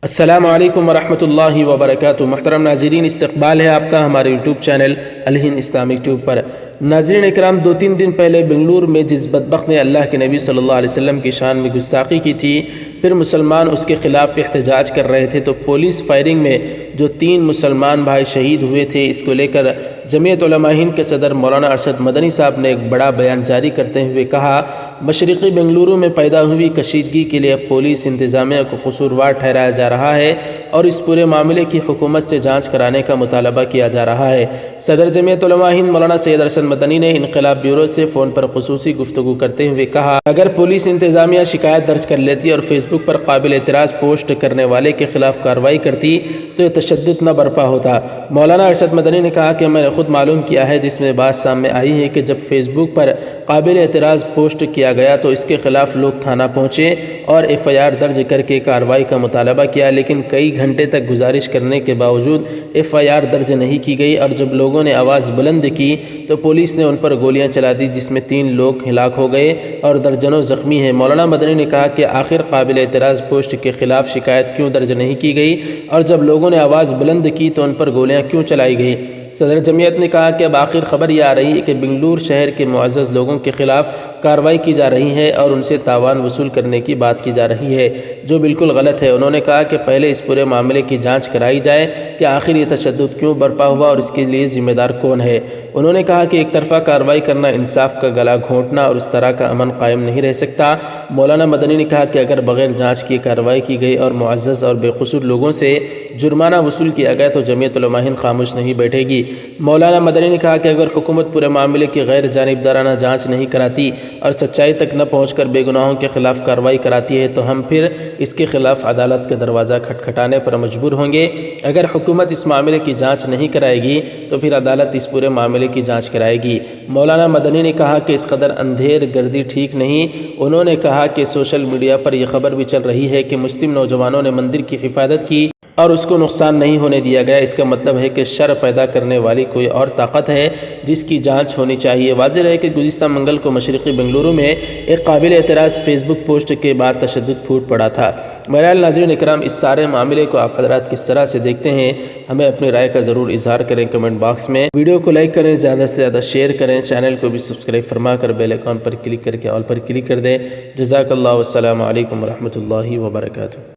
السلام علیکم ورحمۃ اللہ وبرکاتہ۔ محترم ناظرین، استقبال ہے آپ کا ہمارے یوٹیوب چینل الہند اسلامک ٹیوب پر۔ ناظرین اکرام، 2-3 دن پہلے بنگلور میں جس بدبخت نے اللہ کے نبی صلی اللہ علیہ وسلم کی شان میں گستاخی کی تھی، پھر مسلمان اس کے خلاف احتجاج کر رہے تھے، تو پولیس فائرنگ میں جو 3 مسلمان بھائی شہید ہوئے تھے، اس کو لے کر جمعیت علماء ہند کے صدر مولانا ارشد مدنی صاحب نے ایک بڑا بیان جاری کرتے ہوئے کہا، مشرقی بنگلورو میں پیدا ہوئی کشیدگی کے لیے پولیس انتظامیہ کو قصوروار ٹھہرایا جا رہا ہے اور اس پورے معاملے کی حکومت سے جانچ کرانے کا مطالبہ کیا جا رہا ہے۔ صدر جمعیت علماء ہند مولانا سید ارشد مدنی نے انقلاب بیورو سے فون پر خصوصی گفتگو کرتے ہوئے کہا، اگر پولیس انتظامیہ شکایت درج کر لیتی اور فیس بک پر قابل اعتراض پوسٹ کرنے والے کے خلاف کارروائی کرتی تو یہ تشدد نہ برپا ہوتا۔ مولانا ارشد مدنی نے کہا کہ میں نے خود معلوم کیا ہے، جس میں بات سامنے آئی ہے کہ جب فیس بک پر قابل اعتراض پوسٹ کیا گیا تو اس کے خلاف لوگ تھانہ پہنچے اور FIR درج کر کے کارروائی کا مطالبہ کیا، لیکن کئی گھنٹے تک گزارش کرنے کے باوجود FIR درج نہیں کی گئی، اور جب لوگوں نے آواز بلند کی تو پولیس نے ان پر گولیاں چلا دی، جس میں 3 لوگ ہلاک ہو گئے اور درجنوں زخمی ہیں۔ مولانا مدنی نے کہا کہ آخر قابل اعتراض پوسٹ کے خلاف شکایت کیوں درج نہیں کی گئی، اور جب لوگوں نے آواز بلند کی تو ان پر گولیاں کیوں چلائی گئی۔ صدر جمعیت نے کہا کہ اب آخر خبر یہ آ رہی ہے کہ بنگلور شہر کے معزز لوگوں کے خلاف کارروائی کی جا رہی ہے اور ان سے تاوان وصول کرنے کی بات کی جا رہی ہے، جو بالکل غلط ہے۔ انہوں نے کہا کہ پہلے اس پورے معاملے کی جانچ کرائی جائے کہ آخر یہ تشدد کیوں برپا ہوا اور اس کے لیے ذمہ دار کون ہے۔ انہوں نے کہا کہ ایک طرفہ کارروائی کرنا انصاف کا گلا گھونٹنا اور اس طرح کا امن قائم نہیں رہ سکتا۔ مولانا مدنی نے کہا کہ اگر بغیر جانچ کی کارروائی کی گئی اور معزز اور بے قصور لوگوں سے جرمانہ وصول کیا گیا تو جمعیت علماء ہند خاموش نہیں بیٹھے گی۔ مولانا مدنی نے کہا کہ اگر حکومت پورے معاملے کی غیر جانبدارانہ جانچ نہیں کراتی اور سچائی تک نہ پہنچ کر بے گناہوں کے خلاف کارروائی کراتی ہے تو ہم پھر اس کے خلاف عدالت کا دروازہ کھٹکھٹانے پر مجبور ہوں گے۔ اگر حکومت اس معاملے کی جانچ نہیں کرائے گی تو پھر عدالت اس پورے معاملے کی جانچ کرائے گی۔ مولانا مدنی نے کہا کہ اس قدر اندھیر گردی ٹھیک نہیں۔ انہوں نے کہا کہ سوشل میڈیا پر یہ خبر بھی چل رہی ہے کہ مسلم نوجوانوں نے مندر کی حفاظت کی اور اس کو نقصان نہیں ہونے دیا گیا۔ اس کا مطلب ہے کہ شر پیدا کرنے والی کوئی اور طاقت ہے جس کی جانچ ہونی چاہیے۔ واضح ہے کہ گزشتہ منگل کو مشرقی بنگلورو میں ایک قابل اعتراض فیس بک پوسٹ کے بعد تشدد پھوٹ پڑا تھا۔ بہرحال ناظرین اکرام، اس سارے معاملے کو آپ حضرات کس طرح سے دیکھتے ہیں، ہمیں اپنی رائے کا ضرور اظہار کریں کمنٹ باکس میں۔ ویڈیو کو لائک کریں، زیادہ سے زیادہ شیئر کریں، چینل کو بھی سبسکرائب فرما کر بیل آئیکن پر کلک کر کے آل پر کلک کر دیں۔ جزاک اللہ، والسلام علیکم ورحمۃ اللہ وبرکاتہ۔